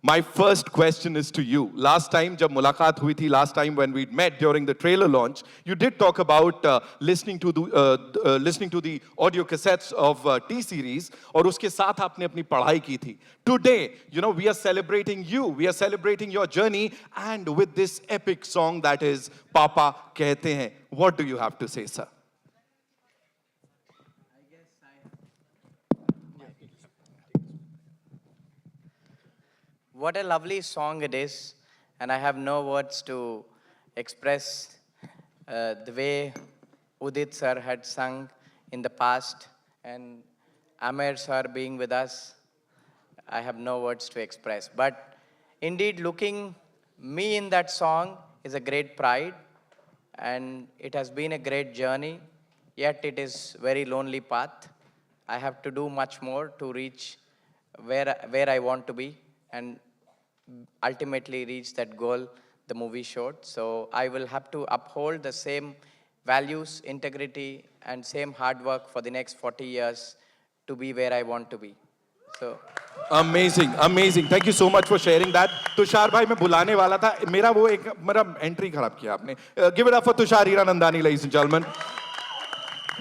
My first question is to you. Last time जब मुलाकात हुई थी, last time when we met during the trailer launch, you did talk about listening to the audio cassettes of T-series और उसके साथ आपने अपनी पढ़ाई की थी. Today, we are celebrating you, we are celebrating your journey, and with this epic song that is Papa कहते हैं. What do you have to say, sir? What a lovely song it is, and I have no words to express the way Udit sir had sung in the past, and Amer sir being with us. I have no words to express. But indeed, looking me in that song is a great pride, and it has been a great journey, yet it is very lonely path. I have to do much more to reach where I want to be and ultimately reach that goal the movie showed. So I will have to uphold the same values, integrity, and same hard work for the next 40 years to be where I want to be. So Amazing, amazing. Thank you so much for sharing that. Tushar भाई मैं बुलाने वाला था. मेरा entry खराब किया आपने. Give it up for Tushar Hiranandani, ladies and gentlemen.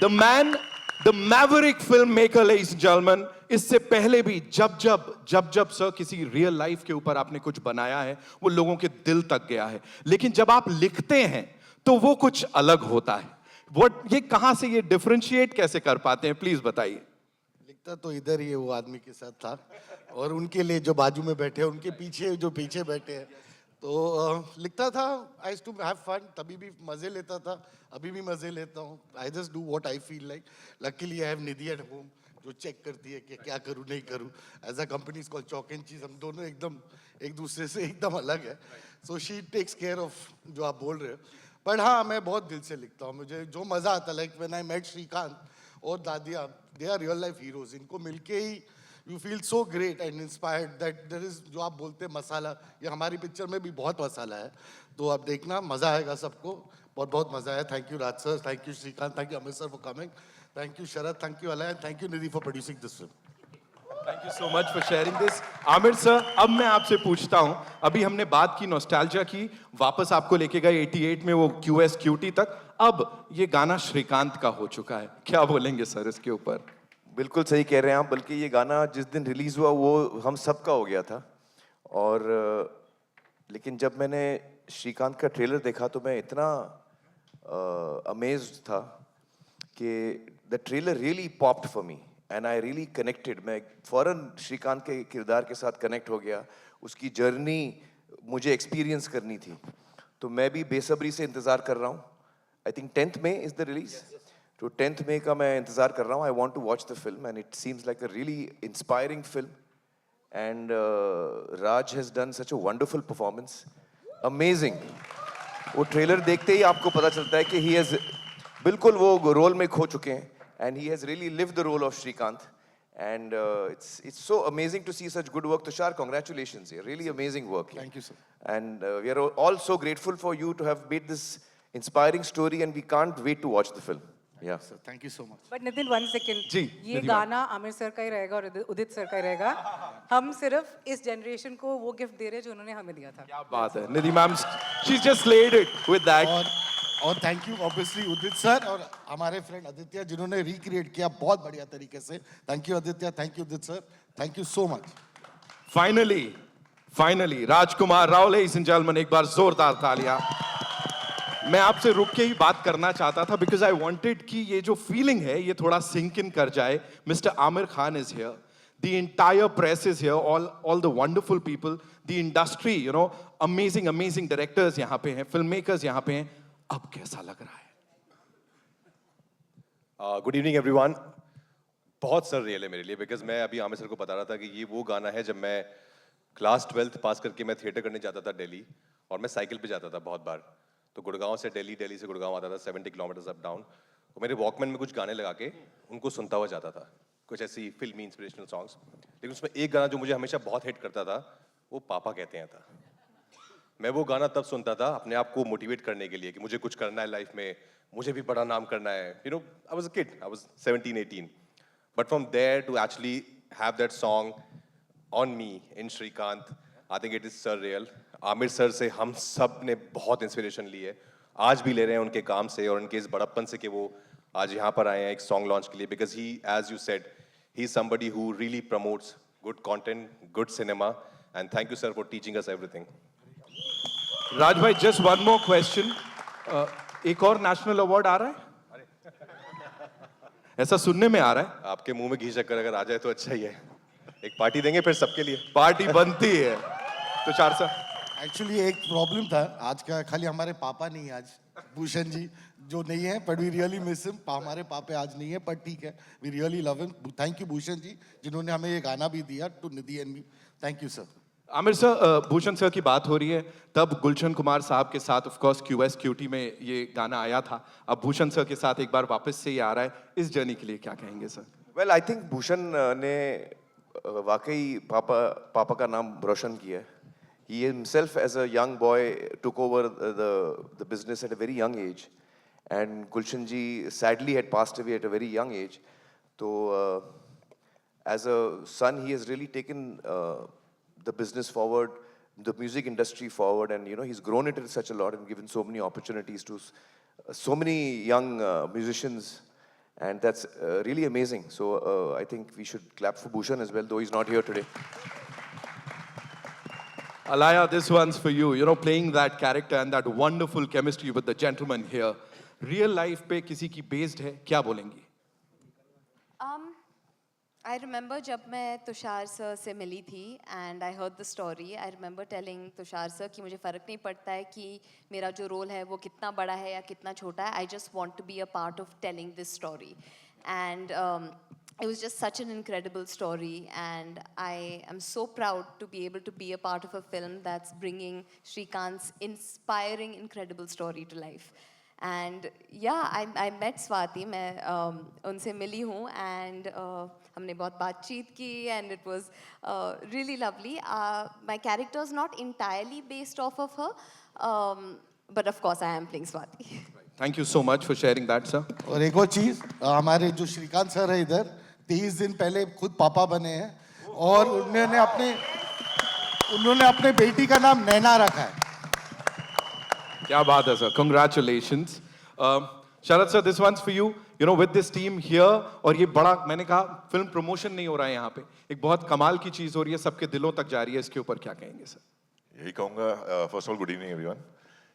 The man, the maverick filmmaker, ladies and gentlemen. इससे पहले भी जब सर किसी रियल लाइफ के ऊपर आपने कुछ बनाया है, वो लोगों के दिल तक गया है. लेकिन जब आप लिखते हैं, तो वो कुछ अलग होता है. ये कहां से ये डिफरेंशिएट कैसे कर पाते हैं? प्लीज बताइए. लिखता तो इधर ही है, वो आदमी के साथ था, और उनके लिए जो बाजू में बैठे हैं, उनके पीछे जो पीछे बैठे हैं, तो लिखता था. I used to have fun. तभी भी मजे लेता था, अभी भी मजे लेता हूँ. I just do what I feel like. Luckily I have Nidhi at home जो चेक करती है कि क्या करूँ नहीं करूँ. As a company called chalk and cheese. हम दोनों एकदम एक दूसरे से एकदम अलग है. So she takes care of जो आप बोल रहे हो. बट हाँ, मैं बहुत दिल से लिखता हूँ. मुझे जो मज़ा आता है, like when I met Shrikant और दादिया, they are real life heroes. इनको मिलके ही you feel so great and inspired that there is, जो आप बोलते हैं मसाला, ये हमारी पिक्चर में भी बहुत मसाला है. तो आप देखना, मज़ा आएगा सबको. बहुत बहुत मज़ा आया. Thank you Raj sir, thank you Shrikant, thank you Amit sir for coming, thank you Sharad, thank you Alay, thank you Nidhi for producing this film. Thank you so much for sharing this. Aamir sir, अब मैं आपसे पूछता हूं, अभी हमने बात की नॉस्टैल्जिया की, वापस आपको लेके गए 88 में वो QS QT तक. अब ये गाना श्रीकांत का हो चुका है. क्या बोलेंगे सर इसके ऊपर? बिल्कुल सही कह रहे हैं आप. बल्कि ये गाना जिस दिन रिलीज हुआ वो हम सबका हो गया था. और लेकिन जब मैंने श्रीकांत का ट्रेलर देखा तो मैं इतना अमेज्ड था कि the trailer really popped for me and I really connected. मैं फौरन श्रीकांत के किरदार के साथ कनेक्ट हो गया. उसकी जर्नी मुझे एक्सपीरियंस करनी थी, तो मैं भी बेसब्री से इंतज़ार कर रहा हूँ. I think 10th May is the release. तो 10th मई का मैं इंतज़ार कर रहा हूँ. I want to watch the film and it seems like a really inspiring film. And Raj has done such a wonderful performance. Amazing. वो ट्रेलर देखते ही आपको पता चलता है कि ही हैज़ बिल्कुल वो रोल में खो चुके हैं. And he has really lived the role of Shrikant, and it's so amazing to see such good work. Tushar, congratulations! Really amazing work. Thank you, sir. And we are all so grateful for you to have made this inspiring story, and we can't wait to watch the film. Yeah, sir, thank you so much. But Nitin, 1 second. जी, ये निधि गाना Aamir sir का ही रहेगा और उदित sir का ही रहेगा. हम सिर्फ इस जनरेशन को वो गिफ्ट दे रहे हैं जो उन्होंने हमें दिया था. क्या बात है Nidhi ma'am. She's just slayed it with that. और thank you obviously Udit sir और हमारे फ्रेंड आदित्य जिन्होंने रिक्रिएट किया बहुत बढ़िया तरीके से. Thank you Aditya, thank you Udit sir, thank you so much. Finally Rajkumar Rao, ladies and gentleman, एक बार जोरदार तालियां. मैं आपसे रुक के ही बात करना चाहता था बिकॉज आई वांटेड कि ये जो फीलिंग है ये थोड़ा सिंक इन कर जाए. Mister Aamir Khan is here, the entire press is here, all the wonderful people, the industry, amazing directors यहाँ पे हैं, filmmakers यहाँ पे हैं. अब कैसा लग रहा है? Good evening everyone. बहुत सर रियल है मेरे लिए, बिकॉज मैं अभी आमिर सर को बता रहा था कि ये वो गाना है जब मैं क्लास 12th पास करके मैं थिएटर करने जाता था दिल्ली, और मैं साइकिल पे जाता था बहुत बार. तो गुड़गांव से दिल्ली, दिल्ली से गुड़गांव आता था 70 किलोमीटर्स अप डाउन. तो मेरे वॉकमैन में कुछ गाने लगा के उनको सुनता हुआ जाता था, कुछ ऐसी फिल्मी इंस्पिरेशनल सॉन्ग्स. लेकिन उसमें एक गाना जो मुझे हमेशा बहुत हिट करता था वो पापा कहते हैं था. मैं वो गाना तब सुनता था अपने आप को मोटिवेट करने के लिए कि मुझे कुछ करना है लाइफ में, मुझे भी बड़ा नाम करना है. I was a kid, I was 17, 18. But from there to actually have that song on me in Shrikant, I think it is surreal. Aamir sir से हम सब ने बहुत इंस्पिरेशन ली है, आज भी ले रहे हैं उनके काम से और उनके इस बड़प्पन से कि वो आज यहाँ पर आए हैं एक सॉन्ग लॉन्च के लिए, because he, as you said, he is somebody who really promotes good content, good cinema, and thank you sir for teaching us everything. Raj भाई, जस्ट वन मोर क्वेश्चन, एक और नेशनल अवार्ड आ रहा है? ऐसा सुनने में आ रहा है। आपके मुंह में घी शक्कर अगर आ जाए तो अच्छा ही है, एक पार्टी देंगे फिर सबके लिए। पार्टी बनती है। तुषार सर, एक्चुअली एक प्रॉब्लम था आज का, खाली हमारे पापा नहीं है आज, भूषण जी जो नहीं है, but we really miss him. हमारे पापा आज नहीं है, पर ठीक है, we really love him. Thank you Bhushan ji, जिन्होंने हमें ये गाना भी दिया, to Nidhi and me. Thank you sir. Aamir sir, Bhushan sir की बात हो रही है, तब गुलशन कुमार साहब के साथ ऑफ कोर्स क्यूएस क्यूटी में ये गाना आया था, अब भूषण सर के साथ एक बार वापस से ये आ रहा है, इस जर्नी के लिए क्या कहेंगे sir? Well, I think Bhushan ने वाकई पापा का नाम रोशन किया है। He himself, as a young boy, took over the business at a very young age, and Gulshan ji sadly had passed away at a very young age. So, as a son, he has really taken the business forward, the music industry forward, and he's grown it such a lot and given so many opportunities to so many young musicians, and that's really amazing. So, I think we should clap for Bhushan as well, though he's not here today. Alaya, this one's for you. Playing that character and that wonderful chemistry with the gentleman here. Real life पे किसी की based है, क्या बोलेंगी? I remember जब मैं Tushar sir से मिली थी and I heard the story, I remember telling Tushar sir कि मुझे फ़र्क नहीं पड़ता है कि मेरा जो रोल है वो कितना बड़ा है या कितना छोटा है, I just want to be a part of telling this story. And it was just such an incredible story, and I am so proud to be able to be a part of a film that's bringing Shrikant's inspiring, incredible story to life. And yeah, I met Swati, मैं उनसे मिली हूँ, and हमने बहुत बातचीत की, and it was really lovely. My character is not entirely based off of her, but of course I am playing Swati. Thank you so much for sharing that, sir. और एक और चीज, हमारे जो श्रीकांत सर है इधर 23 दिन पहले खुद पापा बने हैं, और उन्होंने अपने बेटी का नाम नैना रखा है। क्या बात है sir, congratulations. Sharad sir, this one's for you. With this team here, और ये बड़ा, मैंने कहा फिल्म प्रमोशन नहीं हो रहा है यहाँ पे, एक बहुत कमाल की चीज हो रही है, सबके दिलों तक जा रही है, इसके ऊपर क्या कहेंगे सर? यही कहूँगा, first of all good evening everyone.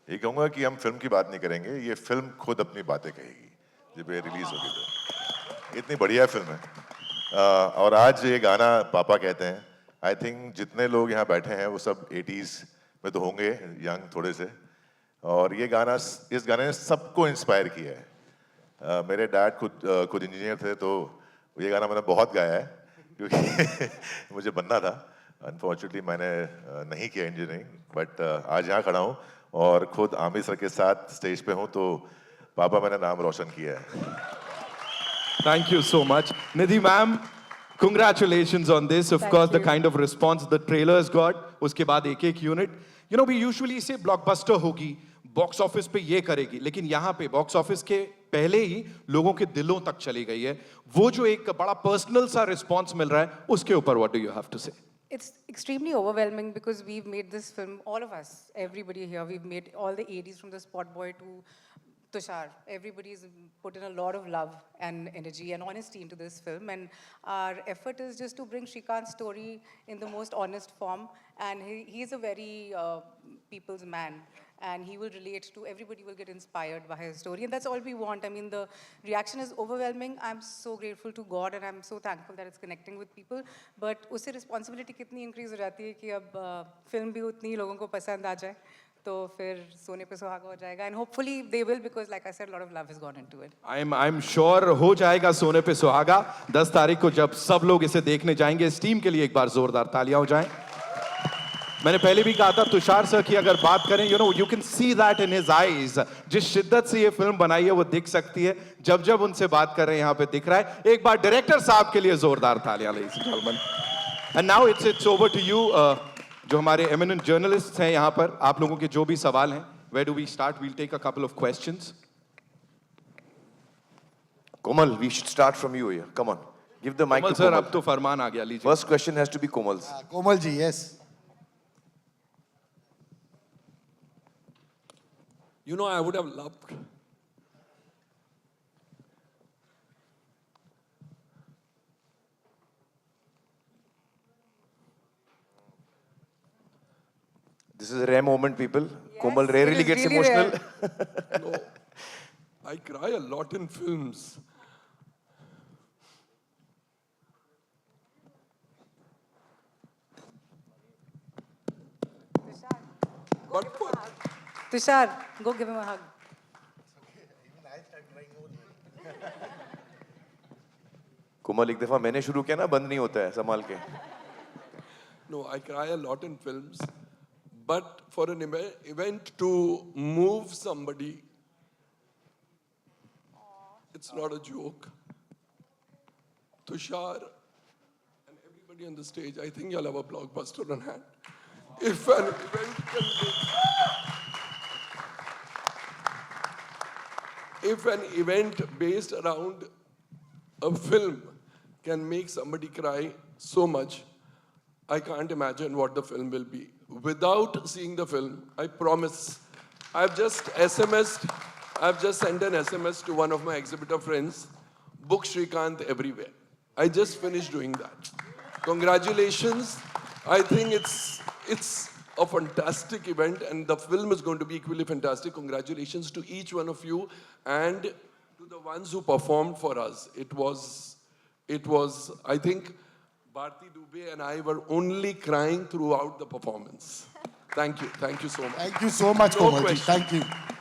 यही कहूँगा कि हम फिल्म की बात नहीं करेंगे, ये फिल्म खुद अपनी बातें कहेगी जब ये रिलीज होगी। तो इतनी बढ़िया फिल्म है, और आज ये गाना पापा कहते हैं, आई थिंक जितने लोग यहाँ बैठे हैं वो सब 80s में तो होंगे, यंग थोड़े से, और ये गाना, इस गाने ने सबको इंस्पायर किया है। मेरे डैड खुद इंजीनियर थे, तो ये गाना मैंने बहुत गाया है, क्योंकि मुझे बनना था। अनफॉर्चुनेटली मैंने नहीं किया इंजीनियरिंग, बट आज यहाँ खड़ा हूँ और खुद आमिर सर के साथ स्टेज पे हूँ, तो पापा मैंने नाम रोशन किया है। Thank you so much. Nidhi ma'am, congratulations on this. Of course, the kind of response the trailer has got. उसके बाद एक unit. We usually say blockbuster होगी, बॉक्स ऑफिस पे ये करेगी, लेकिन यहाँ पे बॉक्स ऑफिस के पहले ही लोगों के दिलों तक चली गई है। वो जो एक बड़ा पर्सनल सा रिस्पॉन्स मिल रहा है, उसके ऊपर what do you have to say? It's extremely overwhelming because we've made this film, all of us, everybody here, we've made all the ADs from the Spot Boy to Tushar. Everybody's put in a lot of love and energy and honesty into this film, and our effort is just to bring Shrikant's story in the most honest form, and he's a very people's man, and he will relate to, everybody will get inspired by his story, and that's all we want. I mean, the reaction is overwhelming. I'm so grateful to God, and I'm so thankful that it's connecting with people, but उससे responsibility कितनी increase हो जाती है कि अब film भी उतनी लोगों को पसंद आ जाए, तो फिर सोने पे सुहागा हो जाएगा, and hopefully they will, because like I said, a lot of love has gone into it. I'm sure हो जाएगा सोने पे सुहागा। 10 तारीख को जब सब लोग इसे देखने जाएंगे, इस टीम के लिए एक बार जोरदार तालियां हो जाएं। मैंने पहले भी कहा था, तुषार सर की अगर बात करें, you can see that in his eyes, जिस शिद्दत से ये फिल्म बनाई है वो दिख सकती है, जब जब उनसे बात कर रहे हैं यहाँ पे दिख रहा है। एक बार डायरेक्टर साहब के लिए जोरदार तालियां, ladies and gentlemen. And now it's over to you. जो हमारे eminent journalists हैं यहाँ पर, आप लोगों के जो भी सवाल हैं, where do we start? We'll take a couple of questions. Komal, we should start from you here. Come on, give the mic Komal to sir, Komal. अब तो फरमान आ गया, लीजिए। First question has to be Komal's. Komal ji, yes. You know, I would have loved. This is a rare moment, people. Komal it rarely is gets really emotional. rare. No, I cry a lot in films. But for, Tushar, go give him a hug. कोमल एक दफा मैंने शुरू किया ना बंद नहीं होता है संभाल के. no, I cry a lot in films. But for an event to move somebody, it's not a joke. Tushar and everybody on the stage, I think you'll have a blockbuster on hand. If an event can if an event based around a film can make somebody cry so much, I can't imagine what the film will be. Without seeing the film, I promise, I've just sent an SMS to one of my exhibitor friends, book Shrikant everywhere. I just finished doing that. Congratulations. I think it's a fantastic event and the film is going to be equally fantastic. Congratulations to each one of you and to the ones who performed for us. It was, I think, Bharti Dubey and I were only crying throughout the performance. Thank you so much. Thank you so much, No Komal ji. question. Thank you.